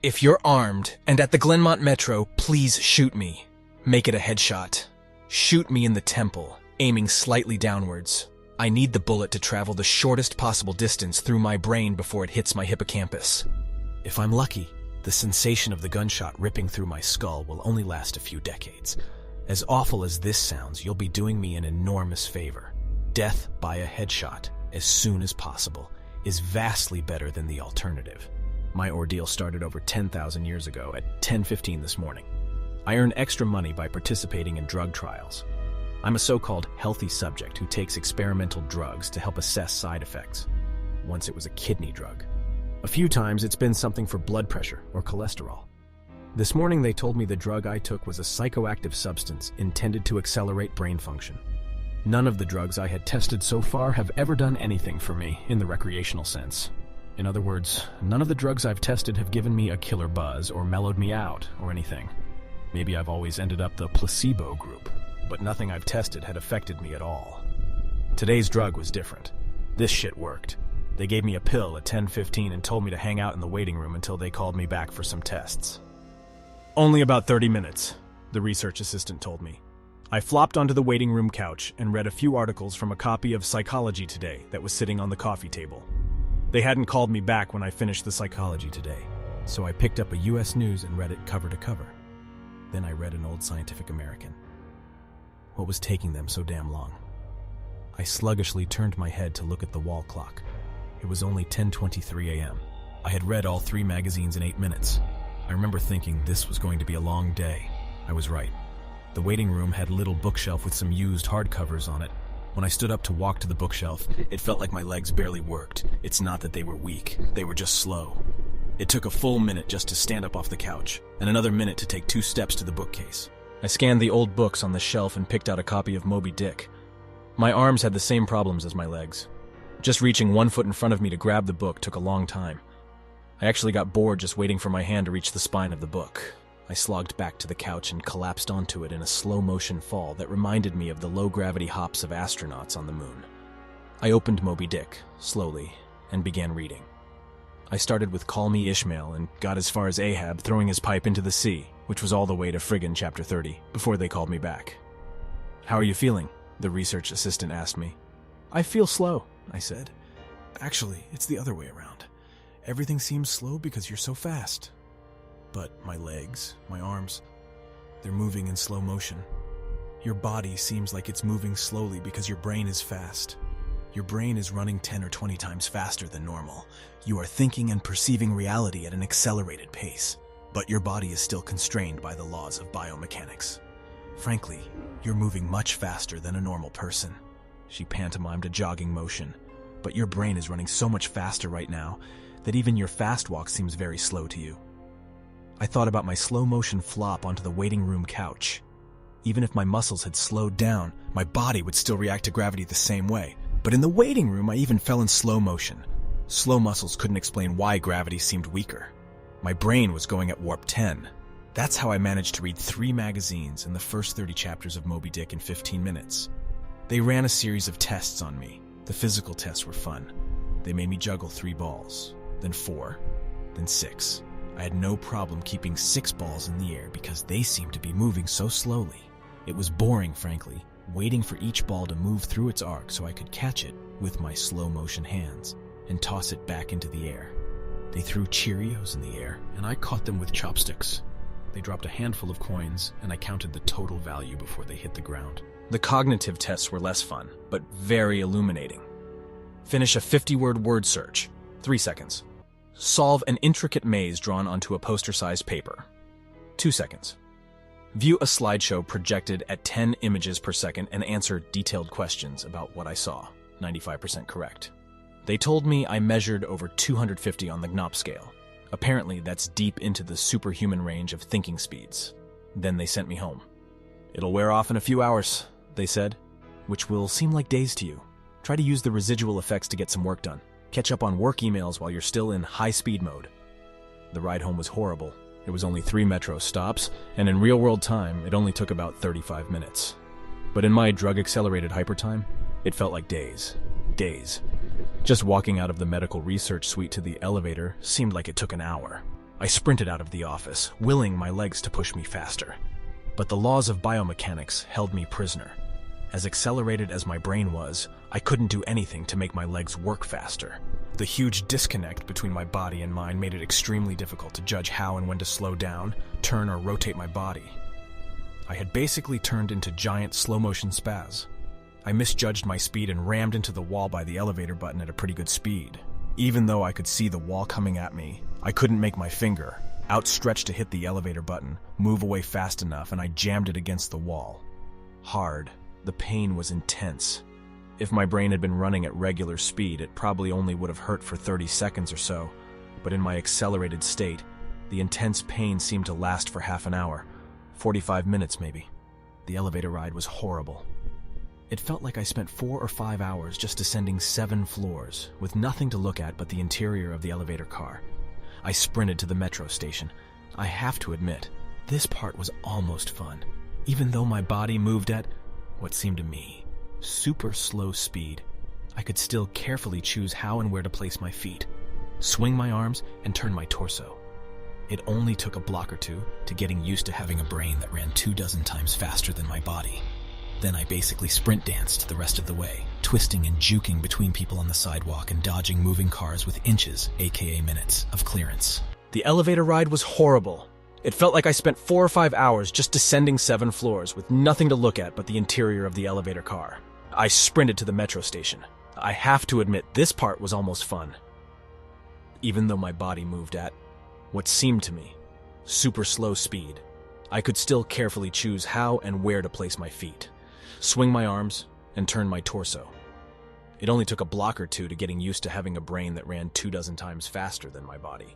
If you're armed and at the Glenmont Metro, please shoot me. Make it a headshot. Shoot me in the temple, aiming slightly downwards. I need the bullet to travel the shortest possible distance through my brain before it hits my hippocampus. If I'm lucky, the sensation of the gunshot ripping through my skull will only last a few decades. As awful as this sounds, you'll be doing me an enormous favor. Death by a headshot, as soon as possible, is vastly better than the alternative. My ordeal started over 10,000 years ago at 10:15 this morning. I earn extra money by participating in drug trials. I'm a so-called healthy subject who takes experimental drugs to help assess side effects. Once it was a kidney drug. A few times it's been something for blood pressure or cholesterol. This morning they told me the drug I took was a psychoactive substance intended to accelerate brain function. None of the drugs I had tested so far have ever done anything for me in the recreational sense. In other words, none of the drugs I've tested have given me a killer buzz or mellowed me out or anything. Maybe I've always ended up the placebo group, but nothing I've tested had affected me at all. Today's drug was different. This shit worked. They gave me a pill at 10:15 and told me to hang out in the waiting room until they called me back for some tests. Only about 30 minutes, the research assistant told me. I flopped onto the waiting room couch and read a few articles from a copy of Psychology Today that was sitting on the coffee table. They hadn't called me back when I finished the Psychology Today, so I picked up a US News and read it cover to cover. Then I read an old Scientific American. What was taking them so damn long? I sluggishly turned my head to look at the wall clock. It was only 10:23 a.m. I had read all 3 magazines in 8 minutes. I remember thinking this was going to be a long day. I was right. The waiting room had a little bookshelf with some used hardcovers on it. When I stood up to walk to the bookshelf, it felt like my legs barely worked. It's not that they were weak, they were just slow. It took a full minute just to stand up off the couch, and another minute to take 2 steps to the bookcase. I scanned the old books on the shelf and picked out a copy of Moby Dick. My arms had the same problems as my legs. Just reaching 1 foot in front of me to grab the book took a long time. I actually got bored just waiting for my hand to reach the spine of the book. I slogged back to the couch and collapsed onto it in a slow-motion fall that reminded me of the low-gravity hops of astronauts on the moon. I opened Moby Dick, slowly, and began reading. I started with Call Me Ishmael and got as far as Ahab throwing his pipe into the sea, which was all the way to friggin' chapter 30, before they called me back. "How are you feeling?" the research assistant asked me. "I feel slow," I said. "Actually, it's the other way around. Everything seems slow because you're so fast." But my legs, my arms, they're moving in slow motion. Your body seems like it's moving slowly because your brain is fast. Your brain is running 10 or 20 times faster than normal. You are thinking and perceiving reality at an accelerated pace, but your body is still constrained by the laws of biomechanics. Frankly, you're moving much faster than a normal person. She pantomimed a jogging motion, but your brain is running so much faster right now that even your fast walk seems very slow to you. I thought about my slow-motion flop onto the waiting room couch. Even if my muscles had slowed down, my body would still react to gravity the same way. But in the waiting room, I even fell in slow motion. Slow muscles couldn't explain why gravity seemed weaker. My brain was going at warp 10. That's how I managed to read 3 magazines and the first 30 chapters of Moby Dick in 15 minutes. They ran a series of tests on me. The physical tests were fun. They made me juggle 3 balls, then 4, then 6. I had no problem keeping 6 balls in the air because they seemed to be moving so slowly. It was boring, frankly, waiting for each ball to move through its arc so I could catch it with my slow-motion hands and toss it back into the air. They threw Cheerios in the air, and I caught them with chopsticks. They dropped a handful of coins, and I counted the total value before they hit the ground. The cognitive tests were less fun, but very illuminating. Finish a 50-word word search. 3 seconds. Solve an intricate maze drawn onto a poster-sized paper. 2 seconds. View a slideshow projected at 10 images per second and answer detailed questions about what I saw. 95% correct. They told me I measured over 250 on the Knop scale. Apparently, that's deep into the superhuman range of thinking speeds. Then they sent me home. "It'll wear off in a few hours," they said, "which will seem like days to you. Try to use the residual effects to get some work done. Catch up on work emails while you're still in high-speed mode." The ride home was horrible. It was only 3 metro stops, and in real-world time, it only took about 35 minutes. But in my drug-accelerated hypertime, it felt like days. Days. Just walking out of the medical research suite to the elevator seemed like it took an hour. I sprinted out of the office, willing my legs to push me faster. But the laws of biomechanics held me prisoner. As accelerated as my brain was, I couldn't do anything to make my legs work faster. The huge disconnect between my body and mind made it extremely difficult to judge how and when to slow down, turn, or rotate my body. I had basically turned into giant slow-motion spaz. I misjudged my speed and rammed into the wall by the elevator button at a pretty good speed. Even though I could see the wall coming at me, I couldn't make my finger, outstretched to hit the elevator button, move away fast enough, and I jammed it against the wall. Hard. The pain was intense. If my brain had been running at regular speed, it probably only would have hurt for 30 seconds or so, but in my accelerated state, the intense pain seemed to last for half an hour, 45 minutes maybe. The elevator ride was horrible. It felt like I spent 4 or 5 hours just descending 7 floors, with nothing to look at but the interior of the elevator car. I sprinted to the metro station. I have to admit, this part was almost fun, even though my body moved at what seemed to me super slow speed. I could still carefully choose how and where to place my feet, swing my arms, and turn my torso. It only took a block or two to getting used to having a brain that ran 24 times faster than my body. Then I basically sprint danced the rest of the way, twisting and juking between people on the sidewalk and dodging moving cars with inches, aka minutes, of clearance. The elevator ride was horrible. It felt like I spent 4 or 5 hours just descending 7 floors with nothing to look at but the interior of the elevator car. I sprinted to the metro station. I have to admit, this part was almost fun. Even though my body moved at what seemed to me super slow speed, I could still carefully choose how and where to place my feet, swing my arms, and turn my torso. It only took a block or two to getting used to having a brain that ran 24 times faster than my body.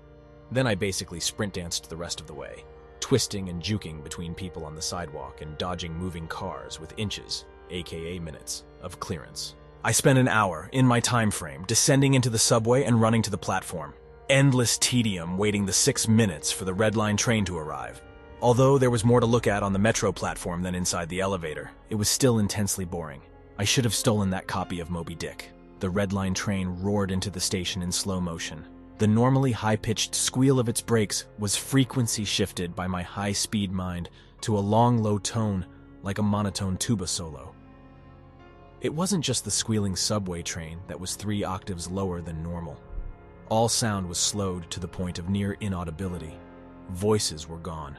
Then I basically sprint danced the rest of the way, twisting and juking between people on the sidewalk and dodging moving cars with inches, aka minutes, of clearance. I spent an hour, in my time frame, descending into the subway and running to the platform. Endless tedium waiting the 6 minutes for the Red Line train to arrive. Although there was more to look at on the metro platform than inside the elevator, it was still intensely boring. I should have stolen that copy of Moby Dick. The Red Line train roared into the station in slow motion. The normally high-pitched squeal of its brakes was frequency shifted by my high-speed mind to a long, low tone like a monotone tuba solo. It wasn't just the squealing subway train that was 3 octaves lower than normal. All sound was slowed to the point of near inaudibility. Voices were gone,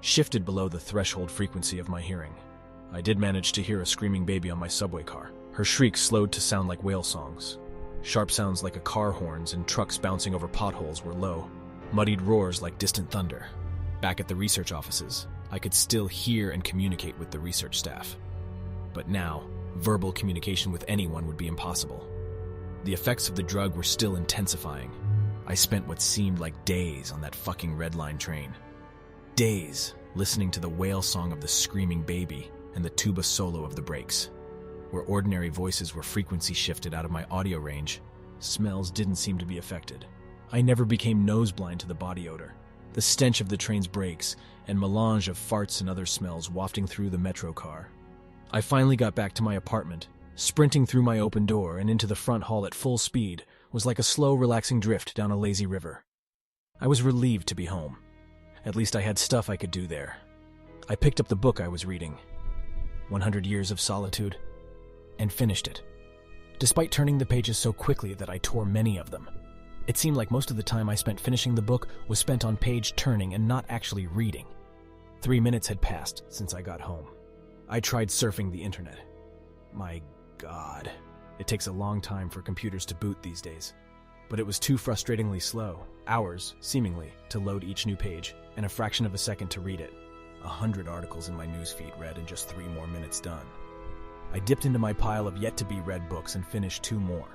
shifted below the threshold frequency of my hearing. I did manage to hear a screaming baby on my subway car. Her shrieks slowed to sound like whale songs. Sharp sounds like a car horns and trucks bouncing over potholes were low. Muddied roars like distant thunder. Back at the research offices, I could still hear and communicate with the research staff. But now, verbal communication with anyone would be impossible. The effects of the drug were still intensifying. I spent what seemed like days on that fucking Red Line train. Days listening to the whale song of the screaming baby and the tuba solo of the brakes. Where ordinary voices were frequency shifted out of my audio range, smells didn't seem to be affected. I never became noseblind to the body odor, the stench of the train's brakes, and melange of farts and other smells wafting through the metro car. I finally got back to my apartment. Sprinting through my open door and into the front hall at full speed was like a slow, relaxing drift down a lazy river. I was relieved to be home. At least I had stuff I could do there. I picked up the book I was reading, 100 Years of Solitude, and finished it, despite turning the pages so quickly that I tore many of them. It seemed like most of the time I spent finishing the book was spent on page turning and not actually reading. 3 minutes had passed since I got home. I tried surfing the internet. My God, it takes a long time for computers to boot these days. But it was too frustratingly slow, hours, seemingly, to load each new page, and a fraction of a second to read it. 100 articles in my newsfeed read in just 3 more minutes done. I dipped into my pile of yet-to-be-read books and finished 2 more.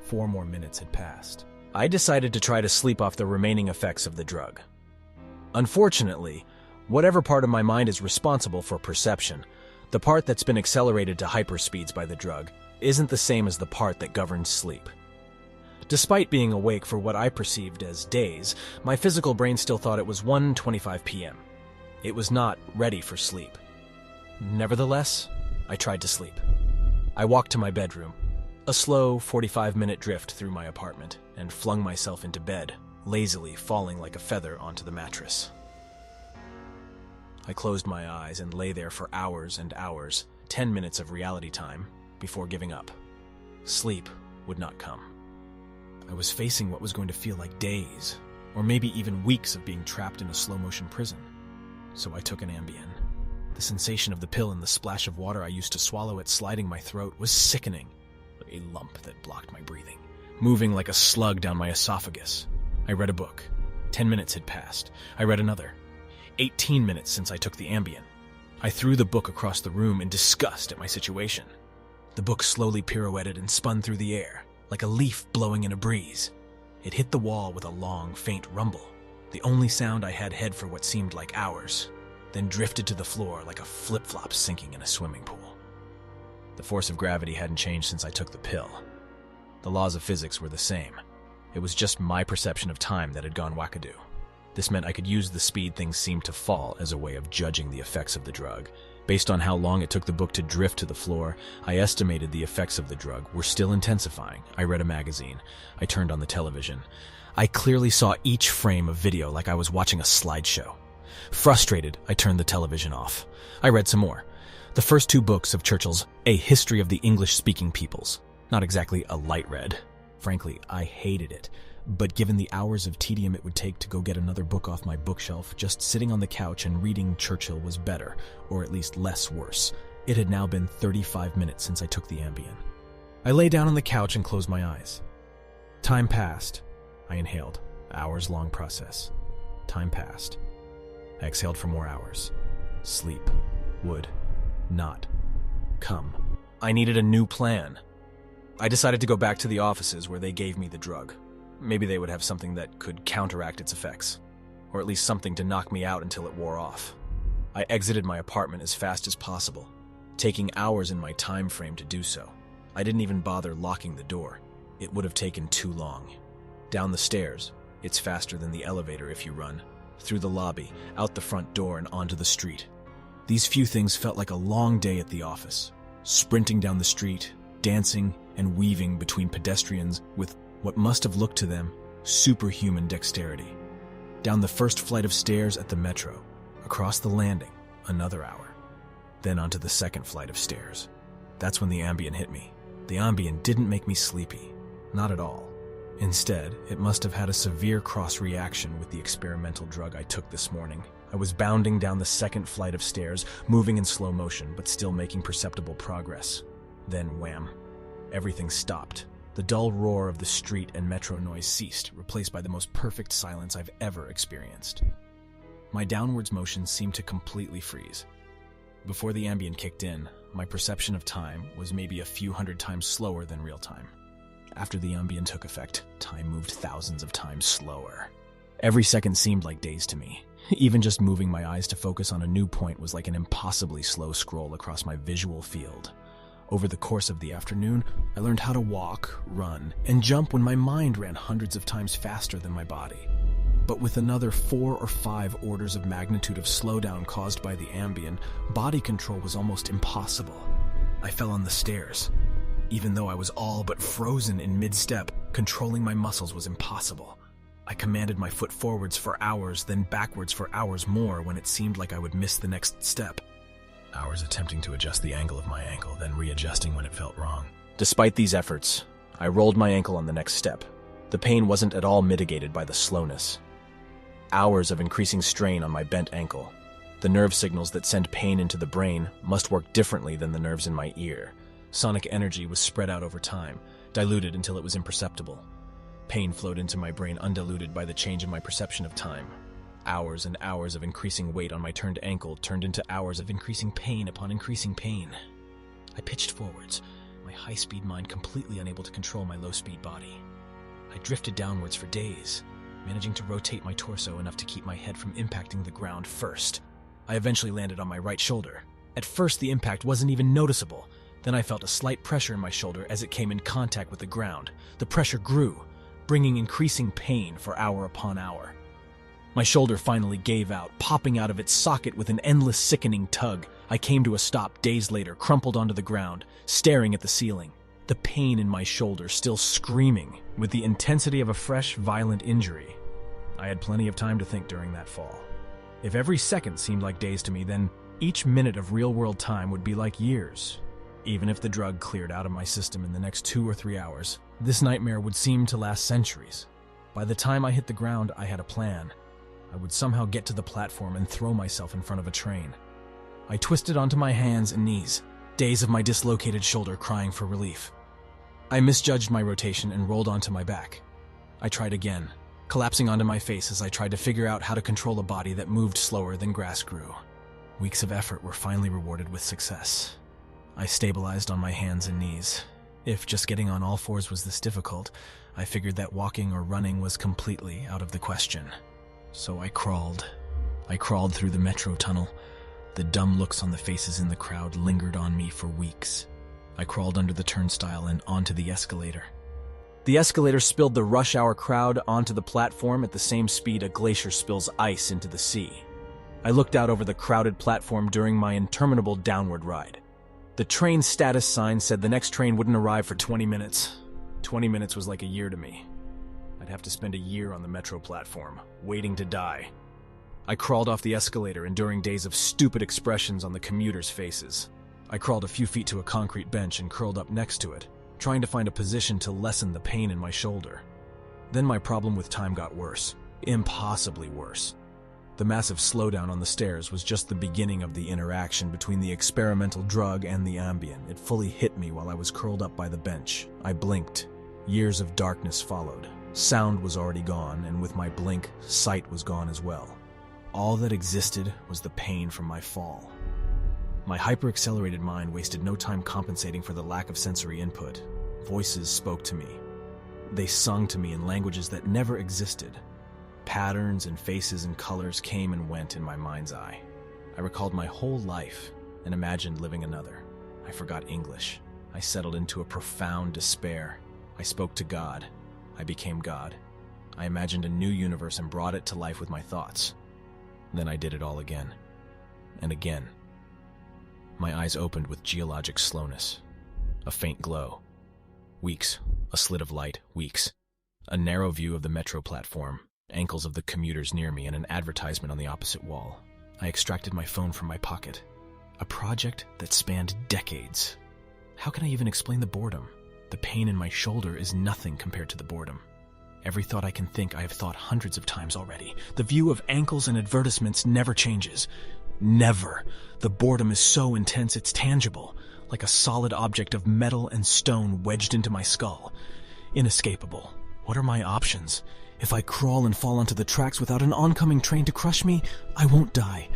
4 more minutes had passed. I decided to try to sleep off the remaining effects of the drug. Unfortunately, whatever part of my mind is responsible for perception, the part that's been accelerated to hyperspeeds by the drug, isn't the same as the part that governs sleep. Despite being awake for what I perceived as days, my physical brain still thought it was 1:25 p.m. It was not ready for sleep. Nevertheless, I tried to sleep. I walked to my bedroom, a slow 45-minute drift through my apartment, and flung myself into bed, lazily falling like a feather onto the mattress. I closed my eyes and lay there for hours and hours, 10 minutes of reality time, before giving up. Sleep would not come. I was facing what was going to feel like days, or maybe even weeks of being trapped in a slow-motion prison. So I took an Ambien. The sensation of the pill and the splash of water I used to swallow it sliding my throat was sickening, like a lump that blocked my breathing, moving like a slug down my esophagus. I read a book. 10 minutes had passed. I read another. 18 minutes since I took the Ambien. I threw the book across the room in disgust at my situation. The book slowly pirouetted and spun through the air, like a leaf blowing in a breeze. It hit the wall with a long, faint rumble, the only sound I had had for what seemed like hours, then drifted to the floor like a flip-flop sinking in a swimming pool. The force of gravity hadn't changed since I took the pill. The laws of physics were the same. It was just my perception of time that had gone wackadoo. This meant I could use the speed things seemed to fall as a way of judging the effects of the drug. Based on how long it took the book to drift to the floor, I estimated the effects of the drug were still intensifying. I read a magazine. I turned on the television. I clearly saw each frame of video like I was watching a slideshow. Frustrated, I turned the television off. I read some more. The first 2 books of Churchill's A History of the English-Speaking Peoples. Not exactly a light read. Frankly, I hated it. But given the hours of tedium it would take to go get another book off my bookshelf, just sitting on the couch and reading Churchill was better, or at least less worse. It had now been 35 minutes since I took the Ambien. I lay down on the couch and closed my eyes. Time passed. I inhaled. Hours-long process. Time passed. I exhaled for more hours. Sleep would not come. I needed a new plan. I decided to go back to the offices where they gave me the drug. Maybe they would have something that could counteract its effects, or at least something to knock me out until it wore off. I exited my apartment as fast as possible, taking hours in my time frame to do so. I didn't even bother locking the door. It would have taken too long. Down the stairs, it's faster than the elevator if you run, through the lobby, out the front door and onto the street. These few things felt like a long day at the office, sprinting down the street, dancing and weaving between pedestrians with what must have looked to them superhuman dexterity. Down the first flight of stairs at the metro, across the landing, another hour. Then onto the second flight of stairs. That's when the Ambien hit me. The Ambien didn't make me sleepy. Not at all. Instead, it must have had a severe cross-reaction with the experimental drug I took this morning. I was bounding down the second flight of stairs, moving in slow motion, but still making perceptible progress. Then, wham. Everything stopped. The dull roar of the street and metro noise ceased, replaced by the most perfect silence I've ever experienced. My downwards motion seemed to completely freeze. Before the Ambien kicked in, my perception of time was maybe a few hundred times slower than real time. After the Ambien took effect, time moved thousands of times slower. Every second seemed like days to me. Even just moving my eyes to focus on a new point was like an impossibly slow scroll across my visual field. Over the course of the afternoon, I learned how to walk, run, and jump when my mind ran hundreds of times faster than my body. But with another 4 or 5 orders of magnitude of slowdown caused by the Ambien, body control was almost impossible. I fell on the stairs. Even though I was all but frozen in mid-step, controlling my muscles was impossible. I commanded my foot forwards for hours, then backwards for hours more when it seemed like I would miss the next step. Hours attempting to adjust the angle of my ankle, then readjusting when it felt wrong. Despite these efforts, I rolled my ankle on the next step. The pain wasn't at all mitigated by the slowness. Hours of increasing strain on my bent ankle. The nerve signals that send pain into the brain must work differently than the nerves in my ear. Sonic energy was spread out over time, diluted until it was imperceptible. Pain flowed into my brain undiluted by the change in my perception of time. Hours and hours of increasing weight on my turned ankle turned into hours of increasing pain upon increasing pain. I pitched forwards, my high-speed mind completely unable to control my low-speed body. I drifted downwards for days, managing to rotate my torso enough to keep my head from impacting the ground first. I eventually landed on my right shoulder. At first, the impact wasn't even noticeable. Then I felt a slight pressure in my shoulder as it came in contact with the ground. The pressure grew, bringing increasing pain for hour upon hour. My shoulder finally gave out, popping out of its socket with an endless sickening tug. I came to a stop days later, crumpled onto the ground, staring at the ceiling. The pain in my shoulder still screaming with the intensity of a fresh, violent injury. I had plenty of time to think during that fall. If every second seemed like days to me, then each minute of real-world time would be like years. Even if the drug cleared out of my system in the next 2 or 3 hours, this nightmare would seem to last centuries. By the time I hit the ground, I had a plan. I would somehow get to the platform and throw myself in front of a train. I twisted onto my hands and knees, days of my dislocated shoulder crying for relief. I misjudged my rotation and rolled onto my back. I tried again, collapsing onto my face as I tried to figure out how to control a body that moved slower than grass grew. Weeks of effort were finally rewarded with success. I stabilized on my hands and knees. If just getting on all fours was this difficult, I figured that walking or running was completely out of the question. So I crawled. I crawled through the metro tunnel. The dumb looks on the faces in the crowd lingered on me for weeks. I crawled under the turnstile and onto the escalator. The escalator spilled the rush hour crowd onto the platform at the same speed a glacier spills ice into the sea. I looked out over the crowded platform during my interminable downward ride. The train status sign said the next train wouldn't arrive for 20 minutes. 20 minutes was like a year to me. I'd have to spend a year on the metro platform, waiting to die. I crawled off the escalator, enduring days of stupid expressions on the commuters' faces. I crawled a few feet to a concrete bench and curled up next to it, trying to find a position to lessen the pain in my shoulder. Then my problem with time got worse, impossibly worse. The massive slowdown on the stairs was just the beginning of the interaction between the experimental drug and the Ambien. It fully hit me while I was curled up by the bench. I blinked. Years of darkness followed. Sound was already gone, and with my blink, sight was gone as well. All that existed was the pain from my fall. My hyper-accelerated mind wasted no time compensating for the lack of sensory input. Voices spoke to me. They sung to me in languages that never existed. Patterns and faces and colors came and went in my mind's eye. I recalled my whole life and imagined living another. I forgot English. I settled into a profound despair. I spoke to God. I became God. I imagined a new universe and brought it to life with my thoughts. Then I did it all again. And again. My eyes opened with geologic slowness. A faint glow. Weeks. A slit of light. Weeks. A narrow view of the metro platform. Ankles of the commuters near me and an advertisement on the opposite wall. I extracted my phone from my pocket. A project that spanned decades. How can I even explain the boredom? The pain in my shoulder is nothing compared to the boredom. Every thought I can think I have thought hundreds of times already. The view of ankles and advertisements never changes. Never. The boredom is so intense it's tangible, like a solid object of metal and stone wedged into my skull. Inescapable. What are my options? If I crawl and fall onto the tracks without an oncoming train to crush me, I won't die.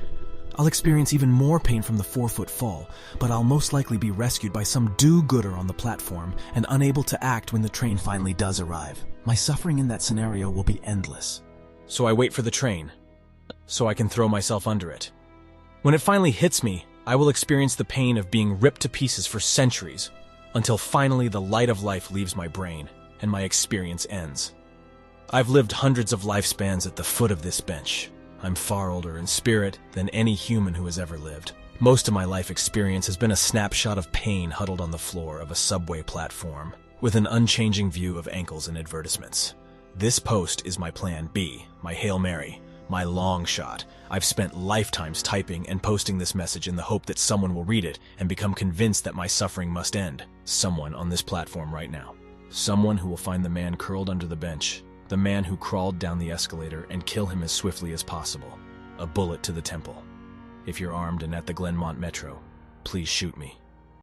I'll experience even more pain from the 4-foot fall, but I'll most likely be rescued by some do-gooder on the platform and unable to act when the train finally does arrive. My suffering in that scenario will be endless. So I wait for the train, so I can throw myself under it. When it finally hits me, I will experience the pain of being ripped to pieces for centuries, until finally the light of life leaves my brain and my experience ends. I've lived hundreds of lifespans at the foot of this bench. I'm far older in spirit than any human who has ever lived. Most of my life experience has been a snapshot of pain huddled on the floor of a subway platform, with an unchanging view of ankles and advertisements. This post is my plan B, my Hail Mary, my long shot. I've spent lifetimes typing and posting this message in the hope that someone will read it and become convinced that my suffering must end. Someone on this platform right now. Someone who will find the man curled under the bench, the man who crawled down the escalator, and kill him as swiftly as possible. A bullet to the temple. If you're armed and at the Glenmont Metro, please shoot me.